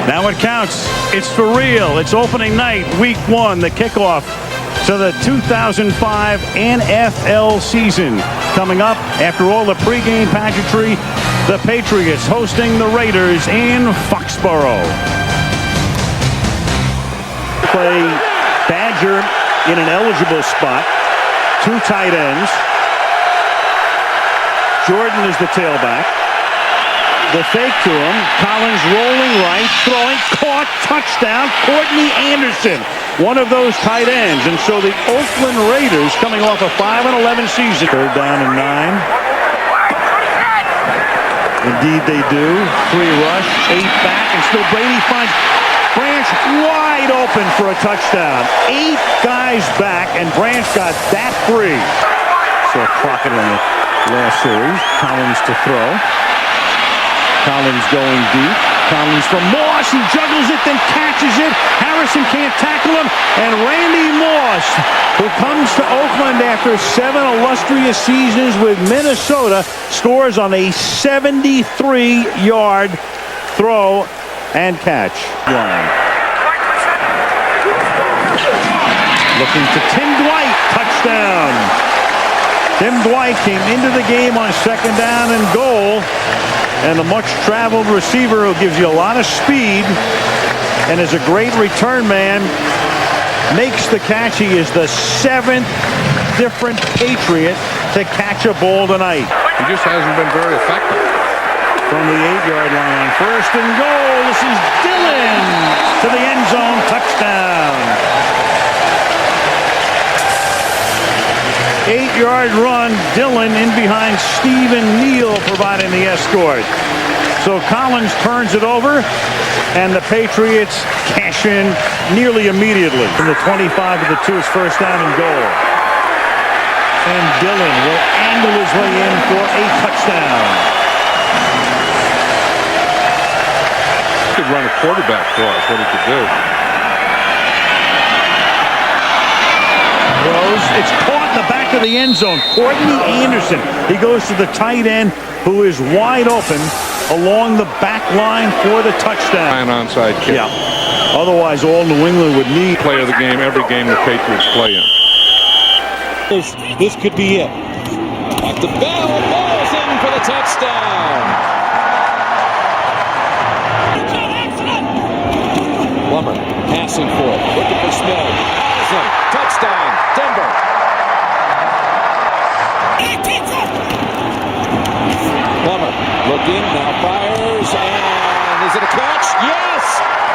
Now it counts. It's for real. It's opening night, week 1, the kickoff to the 2005 NFL season. Coming up after all the pregame pageantry, the Patriots hosting the Raiders in Foxborough. Play Badger in an eligible spot. 2 tight ends. Jordan is the tailback. The fake to him. Collins rolling right, throwing, caught, touchdown. Courtney Anderson, one of those tight ends. And so the Oakland Raiders, coming off a 5-11 season. 3rd down and 9. Indeed they do. 3 rush, 8 back, and still Brady finds Branch wide open for a touchdown. 8 guys back, and Branch got that free. So Crockett in the last series. Collins to throw. Collins going deep. Collins from Moss. He juggles it, then catches it. Harrison can't tackle him. And Randy Moss, who comes to Oakland after 7 illustrious seasons with Minnesota, scores on a 73-yard throw and catch. Looking to Tim Dwight. Touchdown. Tim Dwight came into the game on 2nd down and goal. And the much-traveled receiver who gives you a lot of speed and is a great return man makes the catch. He is the 7th different Patriot to catch a ball tonight. He just hasn't been very effective. From the 8-yard line, 1st and goal. This is Dillon to the end zone. Touchdown. 8-yard run. Dillon in behind Stephen Neal providing the escort. So Collins turns it over, and the Patriots cash in nearly immediately. From the 25 to the 2, it's 1st down and goal. And Dillon will angle his way in for a touchdown. He could run a quarterback for us, what he could do. It's caught in the back of the end zone. Courtney Anderson. He goes to the tight end, who is wide open along the back line for the touchdown. An onside kick. Yeah. Otherwise, all New England would need. Play of the game, every game the Patriots play in. This could be it. Back to Bell. Ball's in for the touchdown. Plummer passing for it. Looking for Smith. Touchdown, Denver. Plummer looking, now fires, and is it a catch? Yes!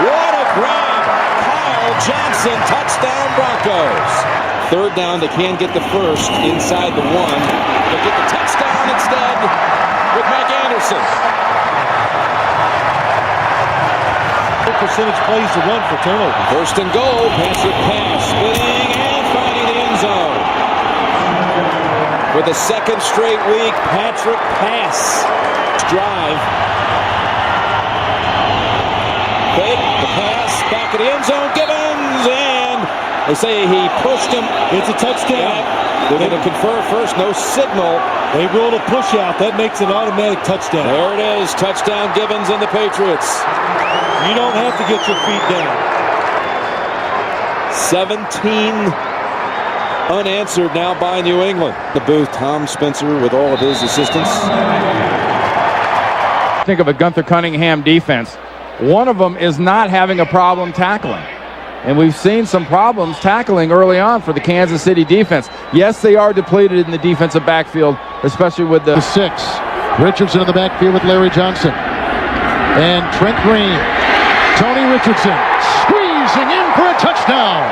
What a grab! Kyle Johnson, touchdown Broncos. 3rd down, they can get the 1st inside the 1. They'll get the touchdown instead with Mike Anderson. Percentage plays to run for turnover. 1st and goal, Patrick pass, spinning and finding the end zone. For the 2nd straight week, Patrick pass. Drive. Fake, the pass, back of the end zone, Gibbons, and they say he pushed him. It's a touchdown. Yeah. They're going to confer first, no signal. They ruled a push out. That makes an automatic touchdown. There it is, touchdown Gibbons and the Patriots. You don't have to get your feet down. 17 unanswered now by New England. The booth, Tom Spencer with all of his assistants. Think of a Gunther Cunningham defense. One of them is not having a problem tackling. And we've seen some problems tackling early on for the Kansas City defense. Yes, they are depleted in the defensive backfield, especially with the 6. Richardson in the backfield with Larry Johnson. And Trent Green. Tony Richardson squeezing in for a touchdown.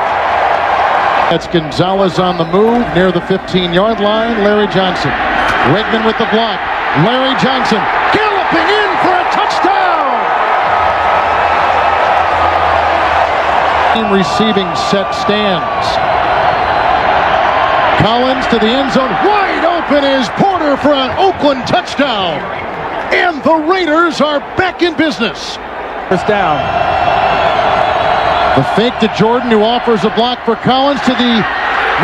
That's Gonzalez on the move near the 15-yard line. Larry Johnson. Wegman with the block. Larry Johnson galloping in for a touchdown. Receiving set stands. Collins to the end zone. Wide open is Porter for an Oakland touchdown. And the Raiders are back in business. 1st down. The fake to Jordan, who offers a block for Collins, to the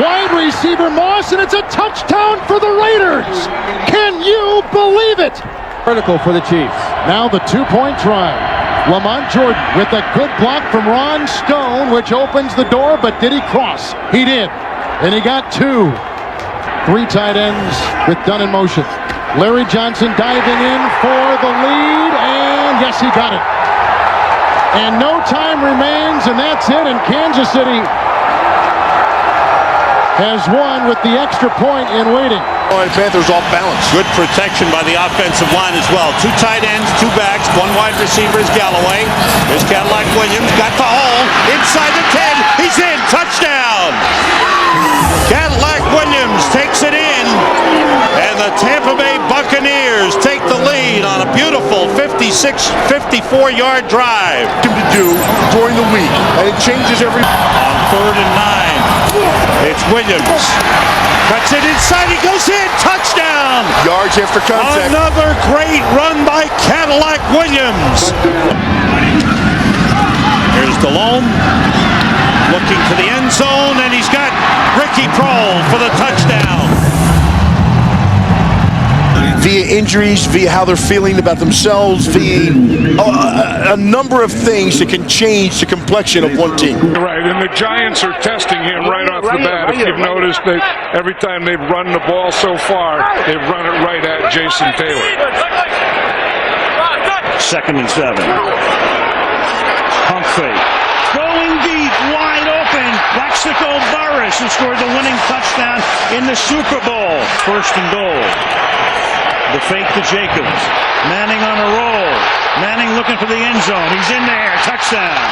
wide receiver Moss, and it's a touchdown for the Raiders. Can you believe it? Critical for the Chiefs. Now the 2-point try. Lamont Jordan with a good block from Ron Stone, which opens the door, but did he cross? He did. And he got two. Three tight ends with Dunn in motion. Larry Johnson diving in for the lead, and yes, he got it. And no time remains, and that's it, and Kansas City has won with the extra point in waiting. Panthers off balance. Good protection by the offensive line as well. Two tight ends, two backs, one wide receiver is Galloway. There's Cadillac Williams, got the hole, inside the 10, he's in, touchdown! Cadillac Williams takes it in, and the Tampa Bay Buccaneers take the lead on a beautiful 54-yard drive. To do during the week, and it changes every. On 3rd and 9, it's Williams. Cuts it inside, he goes in, touchdown! Yards after contact. Another great run by Cadillac Williams. Here's DeLone, looking to the end zone, and he's got Ricky Prohl for the touchdown. Via injuries, via how they're feeling about themselves, via a number of things that can change the complexion of one team. Right, and the Giants are testing him right off the bat. If you've noticed that every time they've run the ball so far, they've run it right at Jason Taylor. 2nd and 7. Pump fake. Going deep, wide open. Plaxico Burress, who scored the winning touchdown in the Super Bowl. 1st and goal. The fake to Jacobs. Manning on a roll. Manning looking for the end zone. He's in there. Touchdown.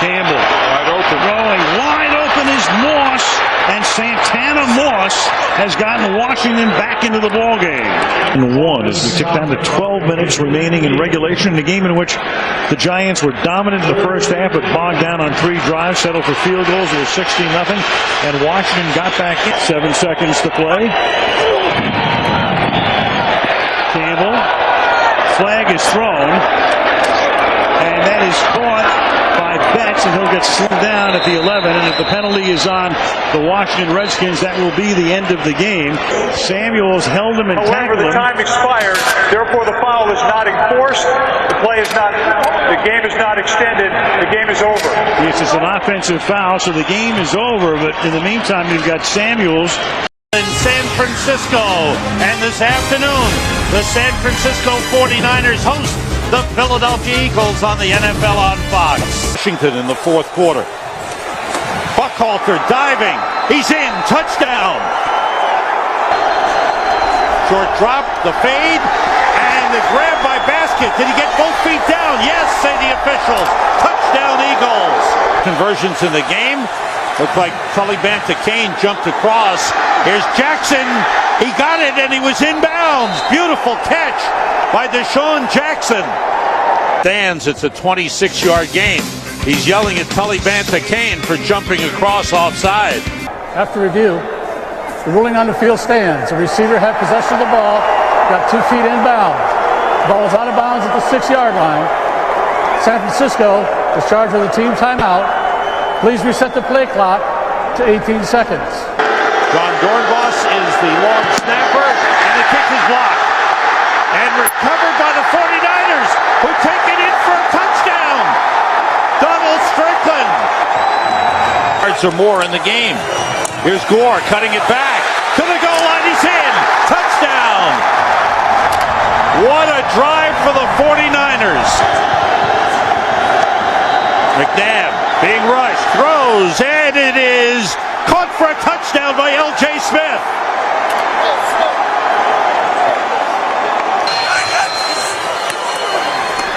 Campbell. Wide open. Throwing wide open is Moss, and Santana Moss has gotten Washington back into the ballgame. And 1 as we tick down to 12 minutes remaining in regulation in a game in which the Giants were dominant in the first half, but bogged down on 3 drives, settled for field goals. It was 16-0, and Washington got back in. 7 seconds to play. Campbell. Flag is thrown, and that is caught by Betts, and he'll get slowed down at the 11, and if the penalty is on the Washington Redskins, that will be the end of the game. Samuels held him and tackled him. However, the time expired, therefore the foul is not enforced, the game is not extended, the game is over. Yes, it's an offensive foul, so the game is over, but in the meantime, you've got Samuels. In San Francisco, and this afternoon, the San Francisco 49ers host the Philadelphia Eagles on the NFL on Fox. Washington in the 4th quarter. Buckhalter diving. He's in. Touchdown. Short drop. The fade. And the grab by Basket. Did he get both feet down? Yes, say the officials. Touchdown Eagles. Conversions in the game. Looked like Tully Banta-Cain jumped across. Here's Jackson. He got it and he was inbounds. Beautiful catch by Deshaun Jackson. Stands, it's a 26-yard game. He's yelling at Tully Banta-Cain for jumping across offside. After review, the ruling on the field stands. The receiver had possession of the ball, got 2 feet inbounds. The ball was out of bounds at the 6-yard line. San Francisco is charged with a team timeout. Please reset the play clock to 18 seconds. John Dornbos is the long snapper, and the kick is blocked. And recovered by the 49ers, who take it in for a touchdown. Donald Strickland. Yards or more in the game. Here's Gore cutting it back. To the goal line, he's in. Touchdown. What a drive for the 49ers. McNabb being rushed, throws, and it is caught for a touchdown by L.J. Smith.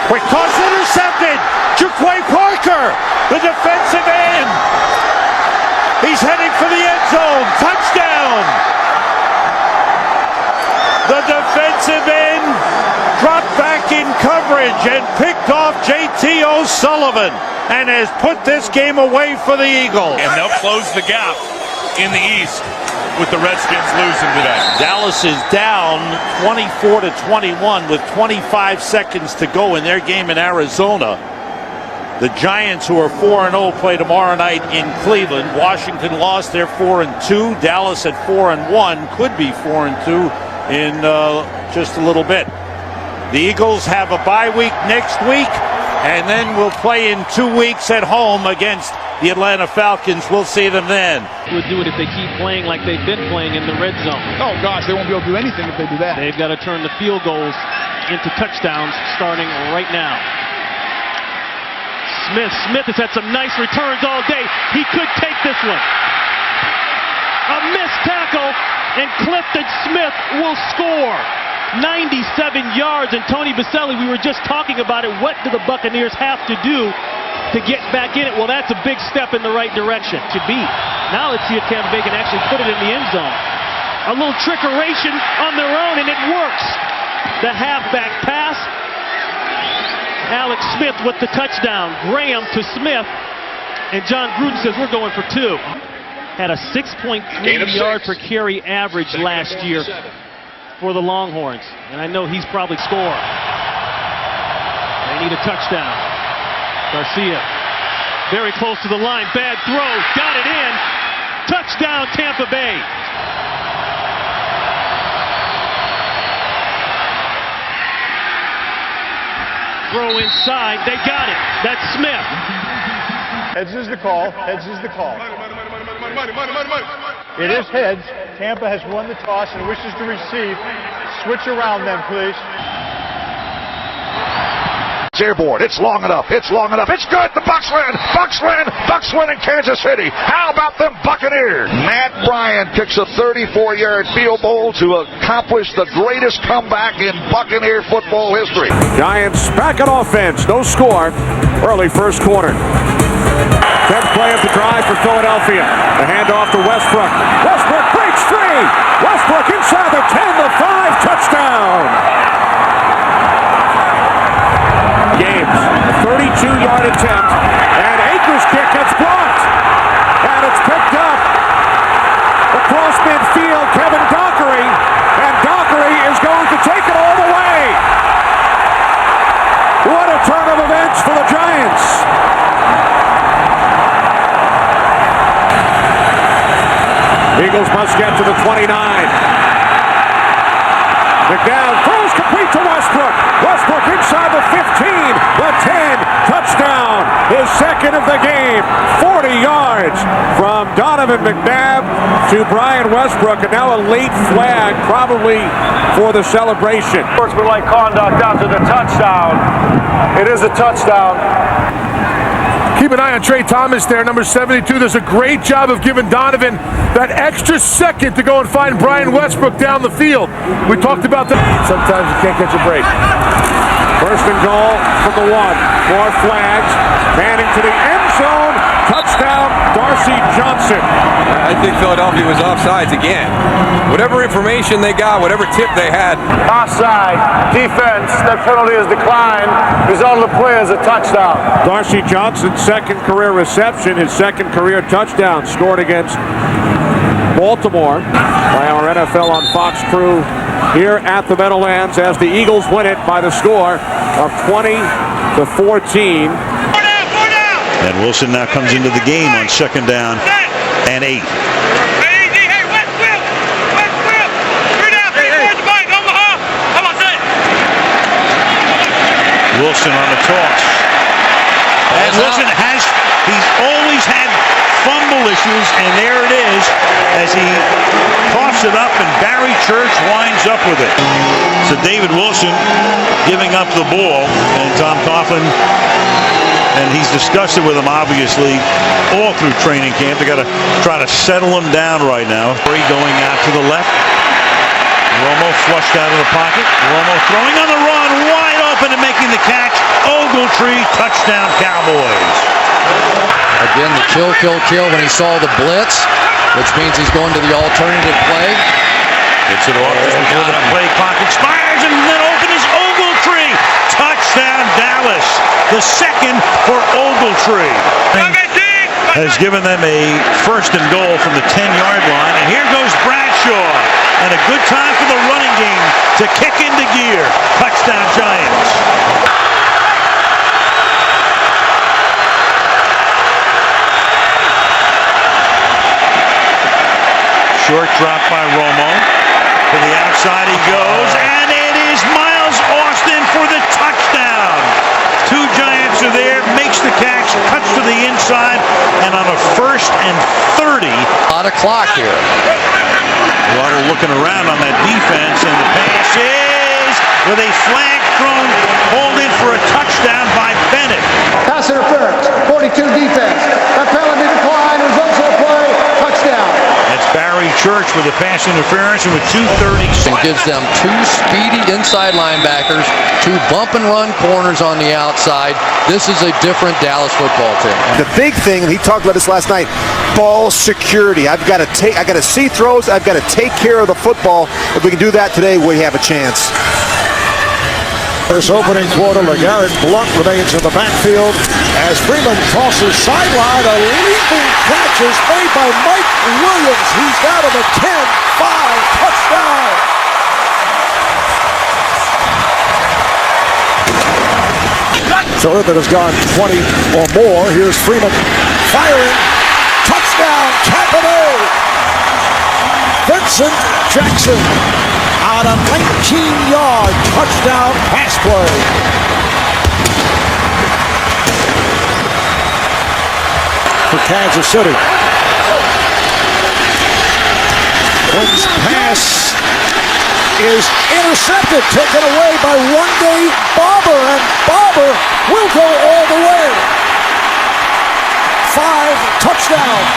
Quick toss intercepted. Jaquay Parker, the defensive end. He's heading for the end zone. Touchdown. The defensive end dropped back in coverage and picked off J.T. O'Sullivan and has put this game away for the Eagles. And they'll close the gap in the East with the Redskins losing today. Dallas is down 24-21 with 25 seconds to go in their game in Arizona. The Giants, who are 4-0, play tomorrow night in Cleveland. Washington lost, they're 4-2. Dallas at 4-1, could be 4-2 in just a little bit. The Eagles have a bye week next week, and then we'll play in 2 weeks at home against the Atlanta Falcons. We'll see them then. Would do it if they keep playing like they've been playing in the red zone. Oh, gosh, they won't be able to do anything if they do that. They've got to turn the field goals into touchdowns starting right now. Smith has had some nice returns all day. He could take this one. A missed tackle, and Clifton Smith will score. 97 yards, and Tony Baselli, we were just talking about it. What do the Buccaneers have to do to get back in it? Well, that's a big step in the right direction. To be. Now let's see if Tampa Bay can actually put it in the end zone. A little trickeration on their own, and it works. The halfback pass. Alex Smith with the touchdown. Graham to Smith. And John Gruden says we're going for 2. Had a 6.3 yard per carry average last year for the Longhorns. And I know he's probably scored. They need a touchdown. Garcia very close to the line. Bad throw. Got it in. Touchdown Tampa Bay. Throw inside. They got it. That's Smith. Heads is the call. Heads is the call. It is heads. Tampa has won the toss and wishes to receive. Switch around then, please. It's airborne. It's long enough. It's long enough. It's good. The Bucs win. Bucs win. Bucs win in Kansas City. How about them Buccaneers? Matt Bryant kicks a 34-yard field goal to accomplish the greatest comeback in Buccaneer football history. Giants back on offense. No score. Early first quarter. 10th play of the drive for Philadelphia. The handoff to Westbrook. Westbrook breaks free. Westbrook inside the 10, the 5, touchdown. Games, a 32-yard attempt, and Akers' kick gets blocked. And it's picked up across midfield, Kevin Dockery, and Dockery is going to take it all the way. What a turn of events for the Giants. Eagles must get to the 29. McNabb throws complete to Westbrook. Westbrook inside the 15, the 10, touchdown. His second of the game. 40 yards from Donovan McNabb to Brian Westbrook, and now a late flag probably for the celebration. Sportsmanlike conduct after the touchdown. It is a touchdown. Keep an eye on Trey Thomas there, number 72. Does a great job of giving Donovan that extra second to go and find Brian Westbrook down the field. We talked about that. Sometimes you can't catch a break. First and goal from the 1. More flags. Manning to the end zone. Touchdown, Darcy Johnson. I think Philadelphia was offsides again. Whatever information they got, whatever tip they had. Offside. Defense. That penalty is declined. Result of the play is a touchdown. Darcy Johnson's second career reception, his second career touchdown, scored against Baltimore by our NFL on Fox crew here at the Meadowlands as the Eagles win it by the score of 20-14. And Wilson now comes into the game on 2nd down and 8. Wilson on the toss. And Wilson he's always had fumble issues, and there it is as he coughs it up, and Barry Church winds up with it. So David Wilson giving up the ball, and Tom Coughlin, and he's discussed it with him obviously all through training camp. They got to try to settle him down right now. Going out to the left. Romo flushed out of the pocket. Romo throwing on the run, wide open and making the catch. Ogletree, touchdown Cowboys. Again, the kill when he saw the blitz, which means he's going to the alternative play. Gets it off before the play clock expires, and then open is Ogletree. Touchdown Dallas. The second for Ogletree. Has given them a first and goal from the 10-yard line, and here goes Bradshaw. And a good time for the running game to kick into gear. Touchdown Giants. Short drop by Romo. To the outside he goes, and it is Miles Austin for the touchdown. Two Giants are there, makes the catch, cuts to the inside, and on a 1st and 30. A lot of clock here. Water looking around on that defense, and the pass is with a flag thrown, pulled in for a touchdown by Bennett. Pass interference, 42 defense. That penalty decline, results of the play, touchdown. That's Barry Church with a pass interference, and with 2:30. And gives them two speedy inside linebackers, two bump and run corners on the outside. This is a different Dallas football team. The big thing, and he talked about this last night, ball security. I got to see throws. I've got to take care of the football. If we can do that today, we have a chance. This opening quarter, LeGarrette Blount remains in the backfield as Freeman tosses sideline. A leaping catch is made by Mike Williams. He's down to the 10-5 touchdown. So that has gone 20 or more. Here's Freeman firing. Touchdown, Tampa. Vincent Jackson on a 19-yard touchdown pass play. For Kansas City. Quinn's pass is intercepted, taken away by one-day Barber, and Barber will go all the way. 5 touchdowns.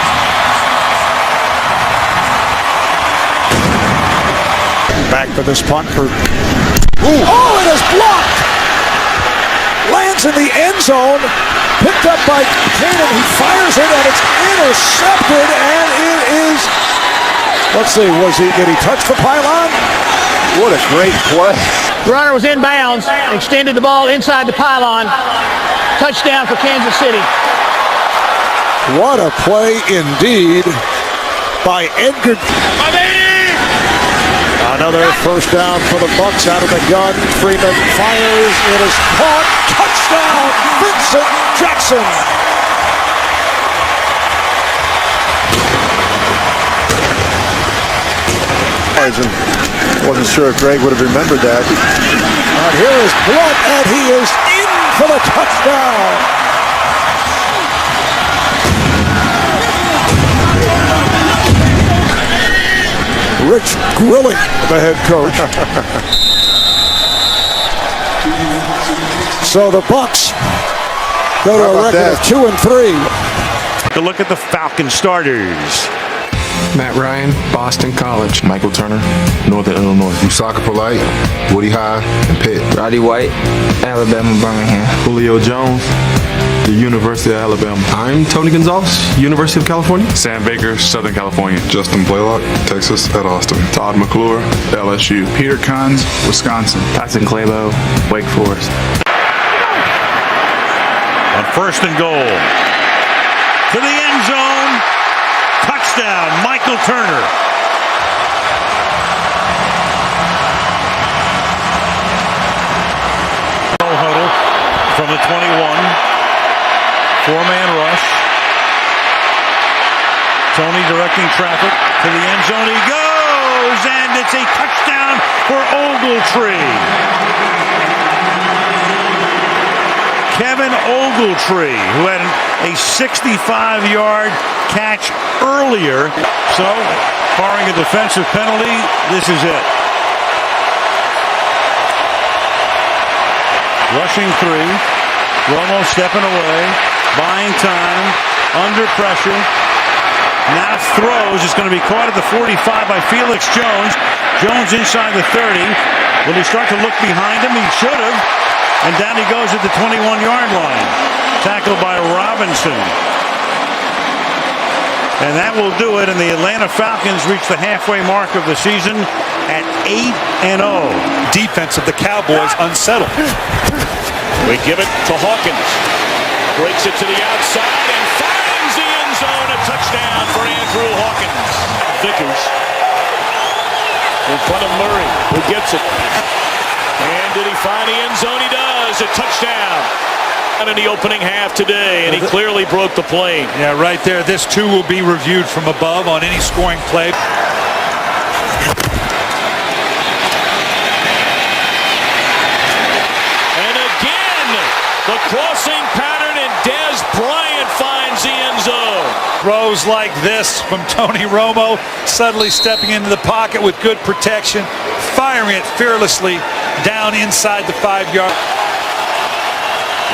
Back for this punt for... Oh, it is blocked! Lands in the end zone. Picked up by Cannon. He fires it, and it's intercepted, and it is... Let's see, did he touch the pylon? What a great play. The runner was inbounds, extended the ball inside the pylon. Touchdown for Kansas City. What a play indeed by Edgar. Another first down for the Bucs out of the gun. Freeman fires. It is caught. Touchdown, Vincent Jackson. Wasn't sure if Greg would have remembered that. And here is Blount, and he is in for the touchdown. Rich Grilling, the head coach. So the Bucs go to a record of 2-3. Take a look at the Falcon starters. Matt Ryan, Boston College. Michael Turner, Northern Illinois. Usaka Polite, Woody High, and Pitt. Roddy White, Alabama Birmingham. Julio Jones, the University of Alabama. I'm Tony Gonzalez, University of California. Sam Baker, Southern California. Justin Blaylock, Texas at Austin. Todd McClure, LSU. Peter Kunz, Wisconsin. Tyson Clabo, Wake Forest. On 1st and goal. To the end zone. Touchdown, Michael Turner. Huddle from the 21. 4-man rush. Tony directing traffic to the end zone. He goes, and it's a touchdown for Ogletree. Kevin Ogletree, who had a 65-yard catch earlier. So, barring a defensive penalty, this is it. Rushing 3. Romo stepping away, buying time, under pressure. Now throws. It's going to be caught at the 45 by Felix Jones. Jones inside the 30. Will he start to look behind him? He should have. And down he goes at the 21-yard line. Tackled by Robinson. And that will do it. And the Atlanta Falcons reach the halfway mark of the season at 8-0. Defense of the Cowboys unsettled. We give it to Hawkins. Breaks it to the outside and finds the end zone. A touchdown for Andrew Hawkins. Vickers in front of Murray, who gets it. And did he find the end zone? He does. A touchdown. In the opening half today, and he clearly broke the plane. Yeah, right there. This too will be reviewed from above on any scoring play. The crossing pattern, and Dez Bryant finds the end zone. Throws like this from Tony Romo, suddenly stepping into the pocket with good protection, firing it fearlessly down inside the 5-yard.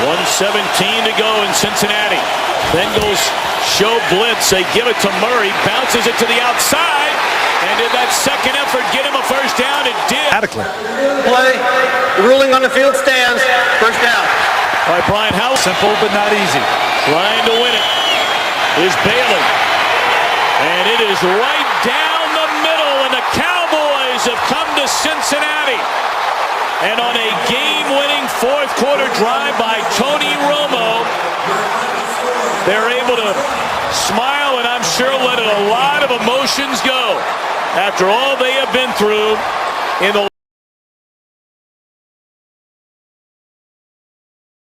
1:17 to go in Cincinnati. Bengals show blitz. They give it to Murray, bounces it to the outside, and did that second effort get him a first down? It did. Play. Ruling on the field stands. First down. All right, Brian House. Simple but not easy. Trying to win it is Bailey. And it is right down the middle, and the Cowboys have come to Cincinnati. And on a game-winning fourth-quarter drive by Tony Romo, they're able to smile and I'm sure let a lot of emotions go after all they have been through in the